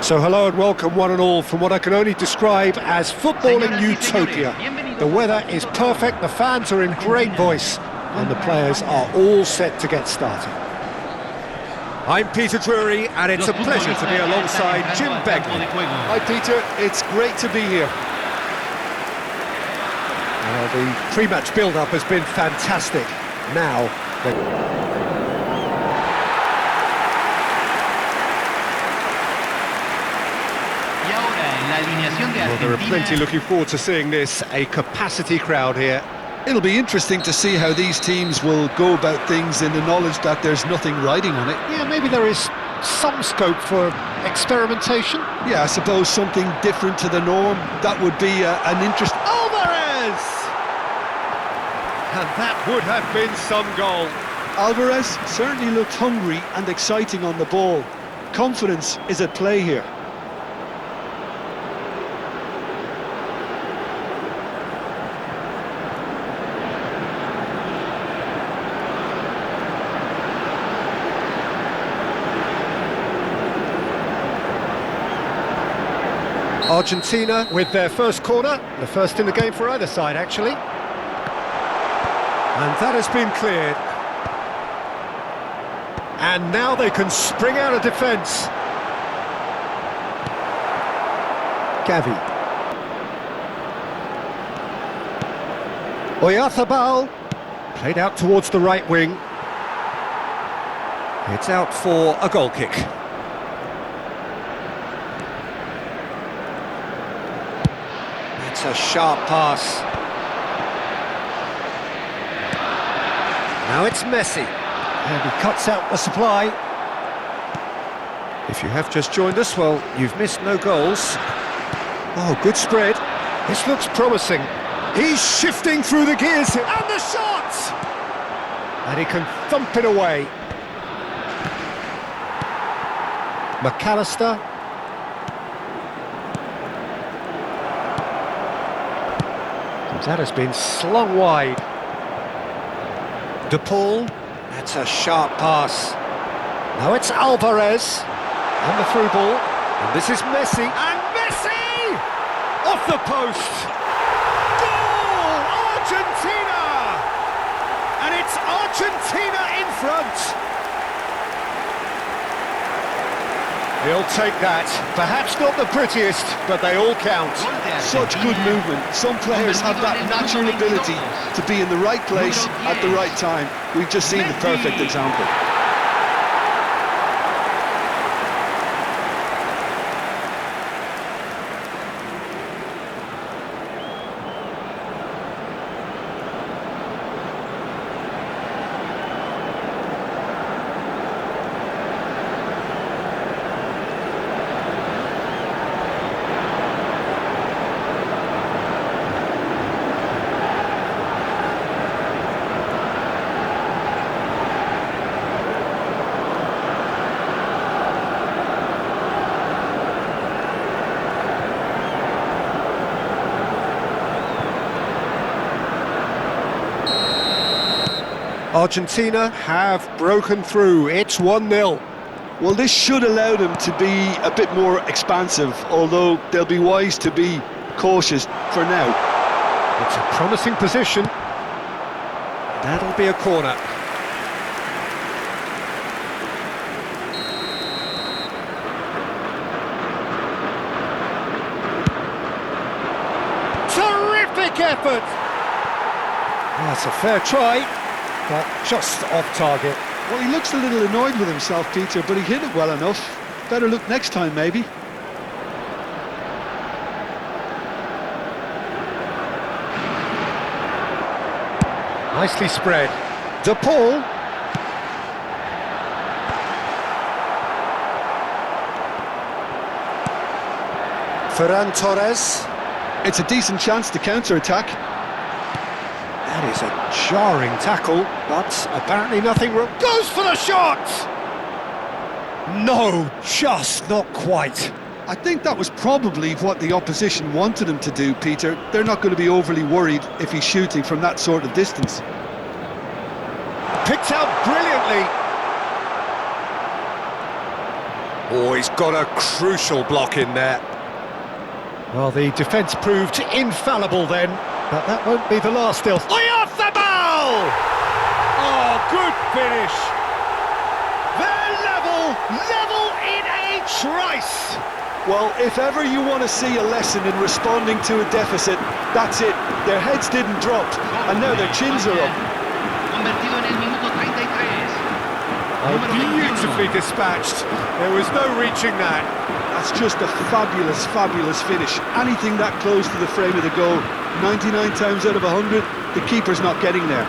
So hello and welcome one and all from what I can only describe as footballing utopia. The weather is perfect, the fans are in great voice, and the players are all set to get started. I'm Peter Drury, and it's a pleasure to be alongside Jim Begley. Hi Peter, it's great to be here. The pre-match build-up has been fantastic. Now, well, there are plenty looking forward to seeing this, a capacity crowd here. It'll be interesting to see how these teams will go about things in the knowledge that there's nothing riding on it. Yeah, maybe there is some scope for experimentation. Yeah, I suppose something different to the norm. That would be an interest. Alvarez! And that would have been some goal. Alvarez certainly looked hungry and exciting on the ball. Confidence is at play here. Argentina with their first corner, the first in the game for either side actually. And that has been cleared. And now they can spring out of defence. Gavi. Oyarzabal, played out towards the right wing. It's out for a goal kick. It's a sharp pass. Now it's Messi. And he cuts out the supply. If you have just joined us, well, you've missed no goals. Oh, good spread. This looks promising. He's shifting through the gears here. And the shot! And he can thump it away. McAllister. That has been slung wide. De Paul. That's a sharp pass. Now it's Alvarez. And the through ball. And this is Messi. And Messi! Off the post. Goal! Argentina! And it's Argentina in front. He'll take that. Perhaps not the prettiest, but they all count. Such good movement. Some players have that natural ability to be in the right place at the right time. We've just seen the perfect example. Argentina have broken through. It's 1-0. Well, this should allow them to be a bit more expansive, although they'll be wise to be cautious for now. It's a promising position. That'll be a corner. Terrific effort! That's a fair try. But just off target. Well, he looks a little annoyed with himself, Peter, but he hit it well enough. Better look next time, maybe. Nicely spread. De Paul. Ferran Torres. It's a decent chance to counter-attack. That is a jarring tackle, but apparently nothing wrong. Goes for the shot! No, just not quite. I think that was probably what the opposition wanted him to do, Peter. They're not going to be overly worried if he's shooting from that sort of distance. Picked out brilliantly. Oh, he's got a crucial block in there. Well, the defence proved infallible then, but that won't be the last still. Off the ball! Oh, good finish. They're level in a trice. Well, if ever you want to see a lesson in responding to a deficit, that's it. Their heads didn't drop, and now their chins are up. Oh, beautifully dispatched. There was no reaching that. That's just a fabulous, fabulous finish. Anything that close to the frame of the goal, 99 times out of 100, the keeper's not getting there.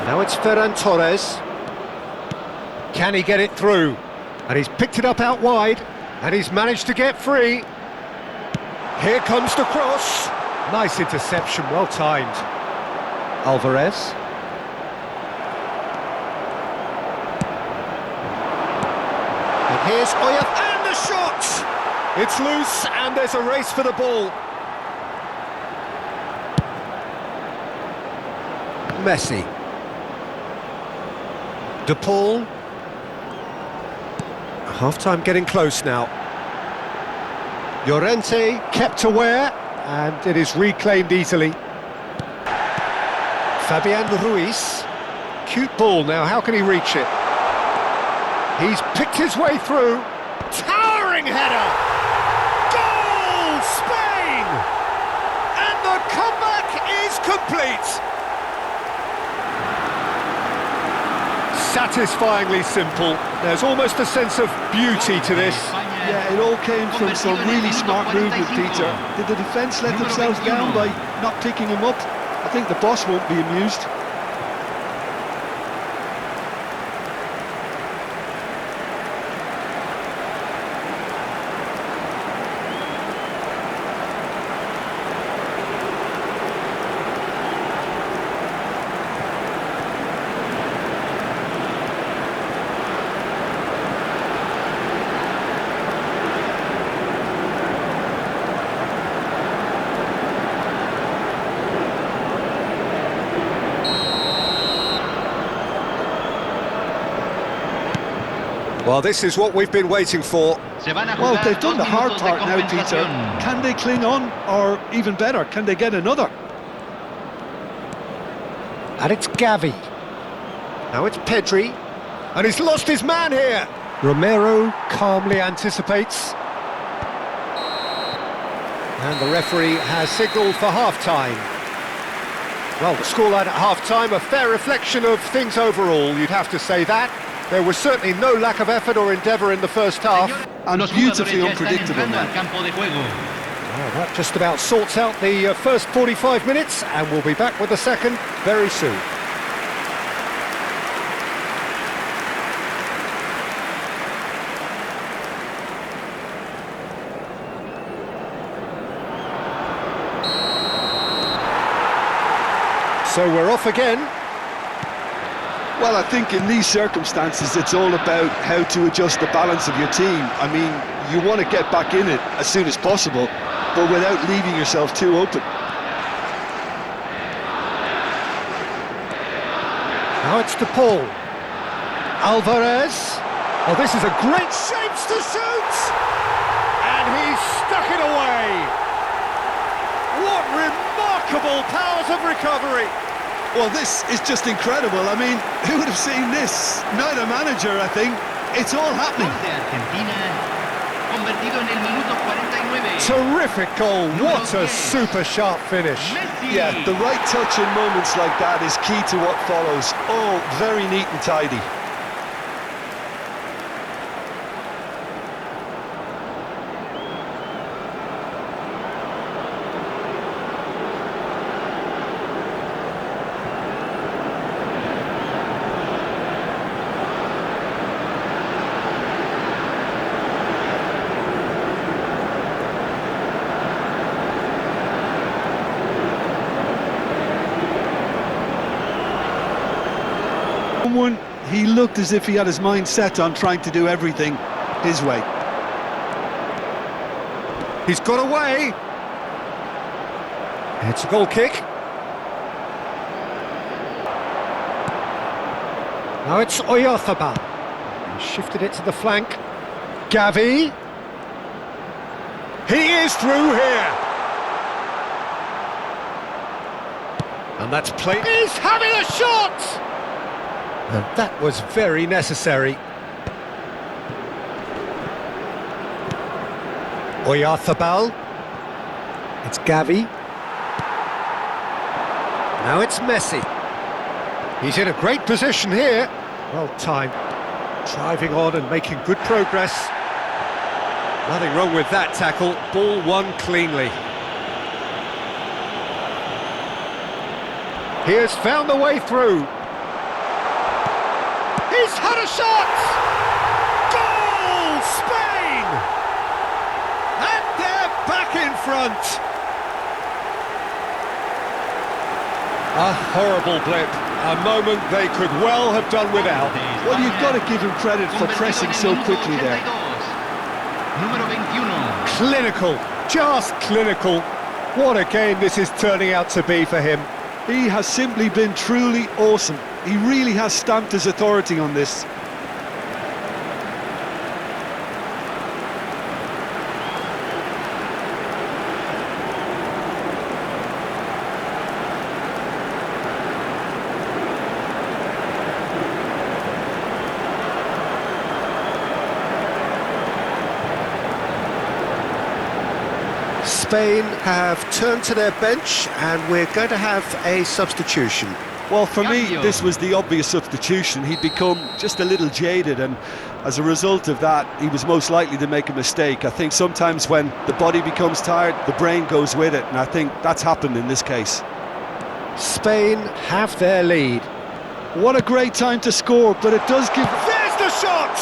Now it's Ferran Torres. Can he get it through? And he's picked it up out wide, and he's managed to get free. Here comes the cross. Nice interception, well timed. Alvarez. And here's Oya, and the shot! It's loose, and there's a race for the ball. Messi. De Paul. Half-time getting close now. Llorente kept aware, and it is reclaimed easily. Fabian Ruiz. Cute ball now, how can he reach it? He's picked his way through. Towering header! Goal, Spain! And the comeback is complete! Satisfyingly simple. There's almost a sense of beauty to this. Yeah, it all came from some really smart movement, Peter. Did the defence let themselves down by not picking him up? I think the boss won't be amused. Well, this is what we've been waiting for. Well, they've done the hard part now, Peter. Can they cling on, or even better, can they get another? And it's Gavi. Now it's Pedri. And he's lost his man here. Romero calmly anticipates. And the referee has signalled for half-time. Well, the scoreline at half-time, a fair reflection of things overall, you'd have to say that. There was certainly no lack of effort or endeavour in the first half. And beautifully unpredictable now. Well, that just about sorts out the first 45 minutes, and we'll be back with the second very soon. So we're off again. Well, I think in these circumstances, it's all about how to adjust the balance of your team. I mean, you want to get back in it as soon as possible, but without leaving yourself too open. Now it's De Paul. Alvarez. Oh, this is a great shapes to shoot! And he's stuck it away! What remarkable powers of recovery! Well, this is just incredible. I mean, who would have seen this? Not a manager, I think. It's all happening. Terrific goal. What a super sharp finish. Yeah, the right touch in moments like that is key to what follows. All very neat and tidy. He looked as if he had his mind set on trying to do everything. his way. He's got away. It's a goal kick. Now it's Oyarzabal. He shifted it to the flank. Gavi. He is through here. And that's played. He's having a shot! And that was very necessary. Oyarzabal. It's Gavi. Now it's Messi. He's in a great position here. Well timed. Driving on and making good progress. Nothing wrong with that tackle. Ball won cleanly. He has found the way through. He's had a shot! Goal! Spain! And they're back in front. A horrible blip. A moment they could well have done without. Well, you've got to give him credit for pressing so quickly there. Clinical, just clinical. What a game this is turning out to be for him. He has simply been truly awesome. He really has stamped his authority on this. Spain have turned to their bench and we're going to have a substitution. Well, for me, this was the obvious substitution. He'd become just a little jaded, and as a result of that, he was most likely to make a mistake. I think sometimes when the body becomes tired, the brain goes with it, and I think that's happened in this case. Spain have their lead. What a great time to score, but it does give... There's the shot!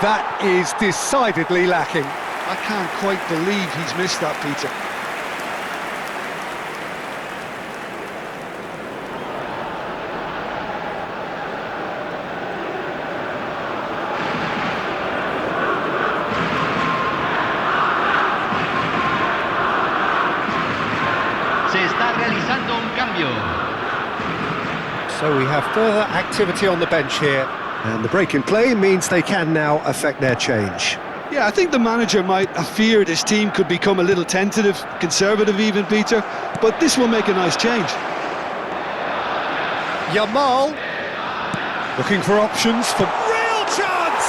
That is decidedly lacking. I can't quite believe he's missed that, Peter. Se está realizando un cambio. So we have further activity on the bench here, and the break in play means they can now affect their change. Yeah, I think the manager might have feared his team could become a little tentative, conservative even, Peter, but this will make a nice change. Yamal, looking for options for real chance!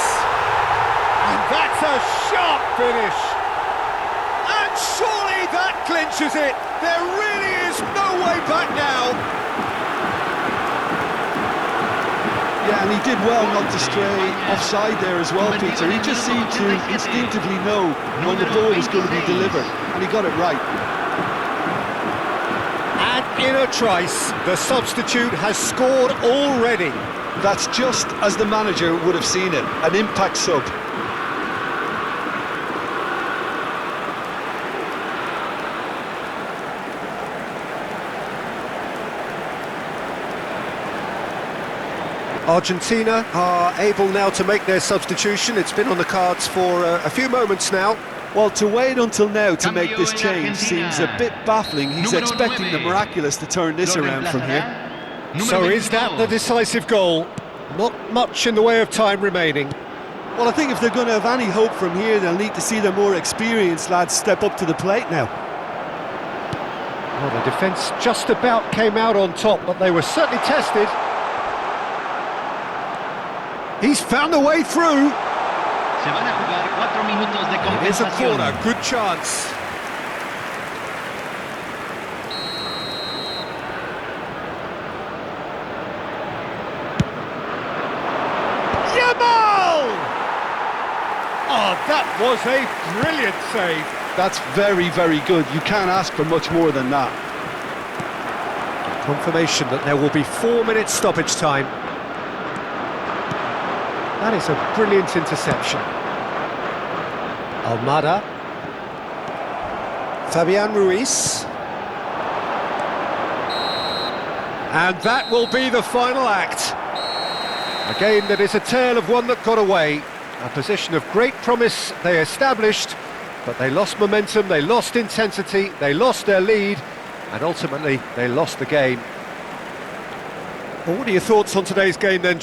And that's a sharp finish! And surely that clinches it! There really is no way back now! Yeah, and he did well not to stray offside there as well, Peter. He just seemed to instinctively know when the ball was going to be delivered, and he got it right. And in a trice, the substitute has scored already. That's just as the manager would have seen it, an impact sub. Argentina are able now to make their substitution. It's been on the cards for a few moments now. Well, to wait until now to make this change seems a bit baffling. He's expecting the miraculous to turn this around from here. So is that the decisive goal? Not much in the way of time remaining. Well, I think if they're going to have any hope from here, they'll need to see their more experienced lads step up to the plate now. Well, the defence just about came out on top, but they were certainly tested. He's found a way through. Se van a jugar 4 minutos de Here's a compensación. corner, good chance. Yamal! Oh, that was a brilliant save. That's very, very good. You can't ask for much more than that. Confirmation that there will be 4 minutes stoppage time. That is a brilliant interception. Almada. Fabian Ruiz. And that will be the final act. A game that is a tale of one that got away. A position of great promise they established, but they lost momentum, they lost intensity, they lost their lead, and ultimately they lost the game. Well, what are your thoughts on today's game then,